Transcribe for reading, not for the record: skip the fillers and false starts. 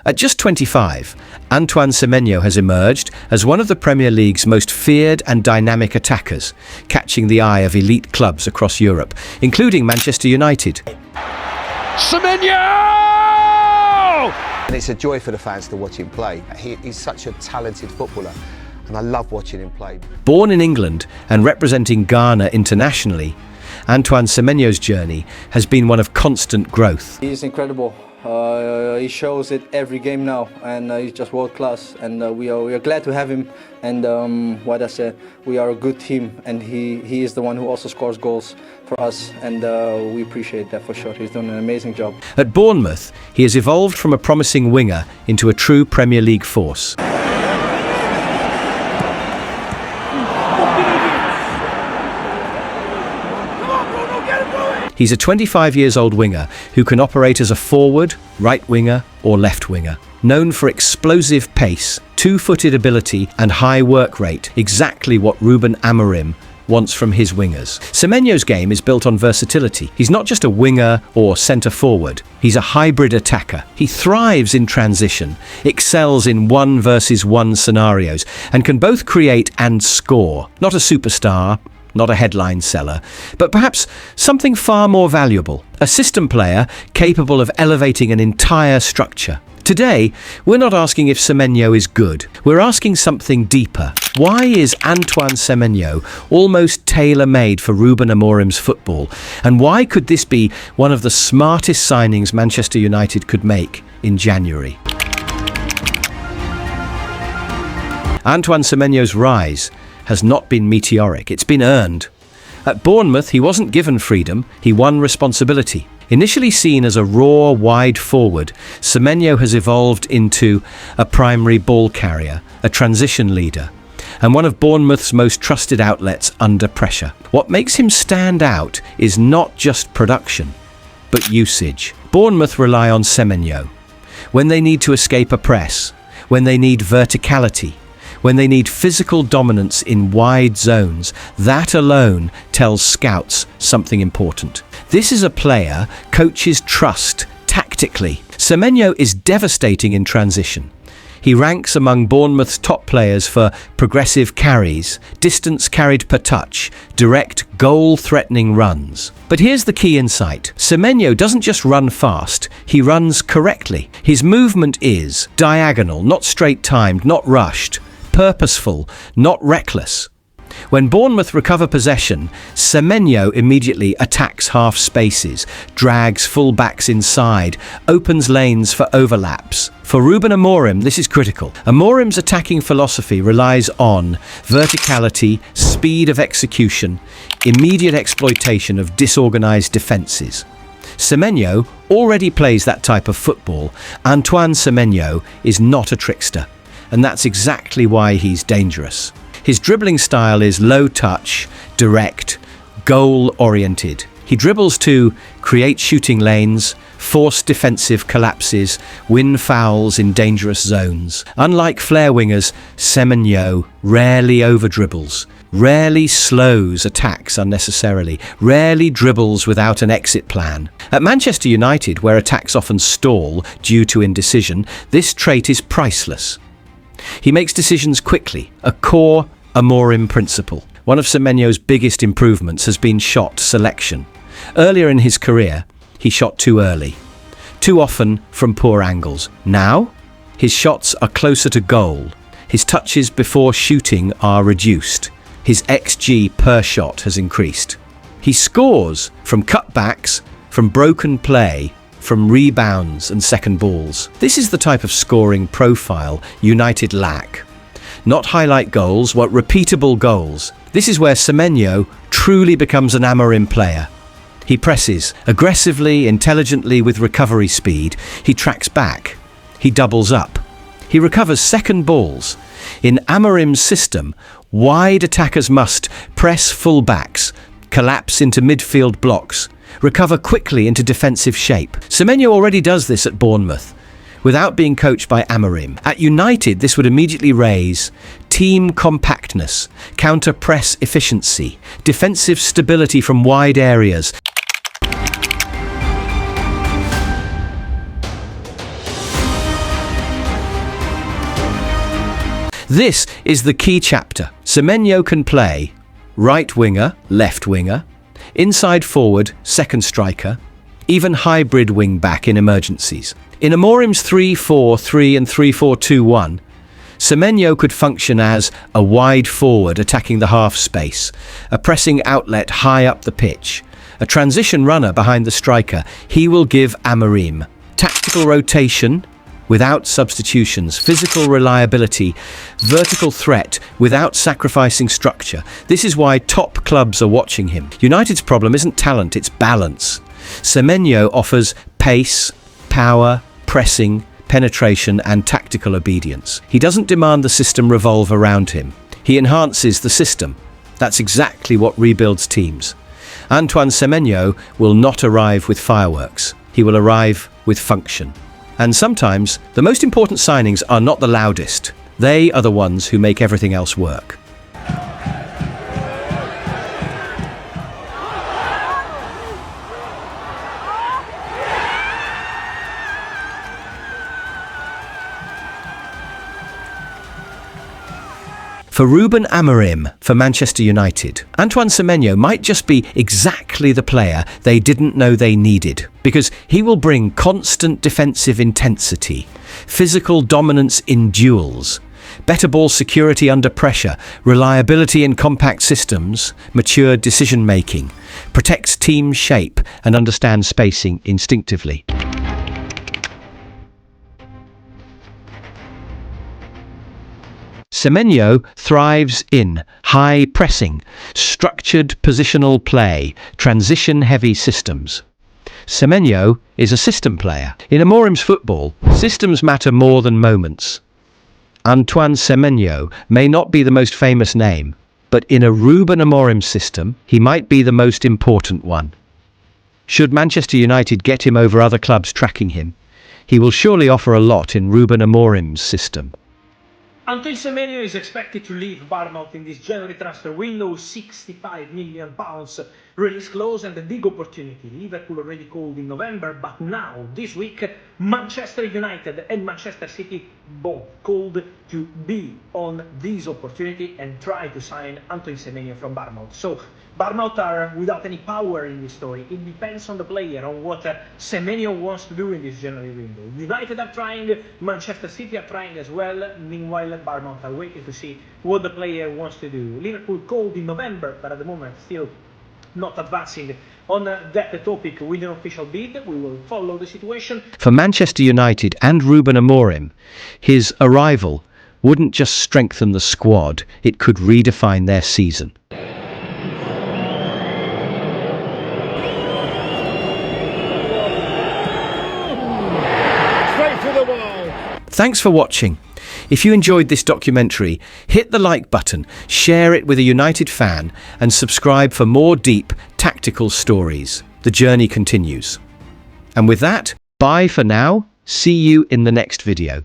At just 25, Antoine Semenyo has emerged as one of the Premier League's most feared and dynamic attackers, catching the eye of elite clubs across Europe, including Manchester United. Semenyo! And it's a joy for the fans to watch him play. He's such a talented footballer, and I love watching him play. Born in England and representing Ghana internationally, Antoine Semenyo's journey has been one of constant growth. He's incredible. He shows it every game now, and he's just world class. And we are glad to have him. And what I said, we are a good team, and he is the one who also scores goals for us, and we appreciate that for sure. He's done an amazing job. At Bournemouth, he has evolved from a promising winger into a true Premier League force. He's a 25-year-old winger who can operate as a forward, right winger or left winger. Known for explosive pace, two-footed ability and high work rate, exactly what Ruben Amorim wants from his wingers. Semenyo's game is built on versatility. He's not just a winger or centre forward. He's a hybrid attacker. He thrives in transition, excels in 1-versus-1 scenarios, and can both create and score. Not a superstar, not a headline seller, but perhaps something far more valuable. A system player capable of elevating an entire structure. Today, we're not asking if Semenyo is good. We're asking something deeper. Why is Antoine Semenyo almost tailor-made for Ruben Amorim's football? And why could this be one of the smartest signings Manchester United could make in January? Antoine Semenyo's rise has not been meteoric, it's been earned. At Bournemouth, he wasn't given freedom, he won responsibility. Initially seen as a raw, wide forward, Semenyo has evolved into a primary ball carrier, a transition leader, and one of Bournemouth's most trusted outlets under pressure. What makes him stand out is not just production, but usage. Bournemouth rely on Semenyo when they need to escape a press, when they need verticality, when they need physical dominance in wide zones. That alone tells scouts something important. This is a player coaches trust tactically. Semenyo is devastating in transition. He ranks among Bournemouth's top players for progressive carries, distance carried per touch, direct goal-threatening runs. But here's the key insight. Semenyo doesn't just run fast, he runs correctly. His movement is diagonal, not straight-timed, not rushed, purposeful, not reckless. When Bournemouth recover possession, Semenyo immediately attacks half spaces, drags full-backs inside, opens lanes for overlaps. For Ruben Amorim, this is critical. Amorim's attacking philosophy relies on verticality, speed of execution, immediate exploitation of disorganized defenses. Semenyo already plays that type of football. Antoine Semenyo is not a trickster, and that's exactly why he's dangerous. His dribbling style is low touch, direct, goal-oriented. He dribbles to create shooting lanes, force defensive collapses, win fouls in dangerous zones. Unlike flair wingers, Semenyo rarely overdribbles, rarely slows attacks unnecessarily, rarely dribbles without an exit plan. At Manchester United, where attacks often stall due to indecision, this trait is priceless. He makes decisions quickly, a core Amorim principle. One of Semenyo's biggest improvements has been shot selection. Earlier in his career, he shot too early, too often from poor angles. Now, his shots are closer to goal. His touches before shooting are reduced. His XG per shot has increased. He scores from cutbacks, from broken play, from rebounds and second balls. This is the type of scoring profile United lack. Not highlight goals, but repeatable goals. This is where Semenyo truly becomes an Amorim player. He presses aggressively, intelligently with recovery speed. He tracks back. He doubles up. He recovers second balls. In Amorim's system, wide attackers must press full-backs, collapse into midfield blocks, recover quickly into defensive shape. Semenyo already does this at Bournemouth, without being coached by Amorim. At United, this would immediately raise team compactness, counter-press efficiency, defensive stability from wide areas. This is the key chapter. Semenyo can play right winger, left winger, inside forward, second striker, even hybrid wing back in emergencies. In Amorim's 3-4-3 and 3-4-2-1, Semenyo could function as a wide forward attacking the half space, a pressing outlet high up the pitch, a transition runner behind the striker. He will give Amorim tactical rotation without substitutions, physical reliability, vertical threat without sacrificing structure. This is why top clubs are watching him. United's problem isn't talent, it's balance. Semenyo offers pace, power, pressing, penetration and tactical obedience. He doesn't demand the system revolve around him. He enhances the system. That's exactly what rebuilds teams. Antoine Semenyo will not arrive with fireworks. He will arrive with function. And sometimes, the most important signings are not the loudest. They are the ones who make everything else work. For Ruben Amorim, for Manchester United, Antoine Semenyo might just be exactly the player they didn't know they needed, because he will bring constant defensive intensity, physical dominance in duels, better ball security under pressure, reliability in compact systems, mature decision-making, protects team shape and understands spacing instinctively. Semenyo thrives in high pressing, structured positional play, transition-heavy systems. Semenyo is a system player. In Amorim's football, systems matter more than moments. Antoine Semenyo may not be the most famous name, but in a Ruben Amorim system, he might be the most important one. Should Manchester United get him over other clubs tracking him, he will surely offer a lot in Ruben Amorim's system. Antoine Semenyo is expected to leave Bournemouth in this January transfer window, £65 million release clause and a big opportunity. Liverpool already called in November, but now, this week, Manchester United and Manchester City both called to be on this opportunity and try to sign Antoine Semenyo from Bournemouth. So, Bournemouth are without any power in this story. It depends on the player, on what Semenyo wants to do in this January window. United are trying, Manchester City are trying as well. Meanwhile, Bournemouth are waiting to see what the player wants to do. Liverpool called in November, but at the moment still not advancing on that topic with an official bid. We will follow the situation. For Manchester United and Ruben Amorim, his arrival wouldn't just strengthen the squad, it could redefine their season. Thanks for watching. If you enjoyed this documentary, hit the like button, share it with a United fan, and subscribe for more deep, tactical stories. The journey continues. And with that, bye for now. See you in the next video.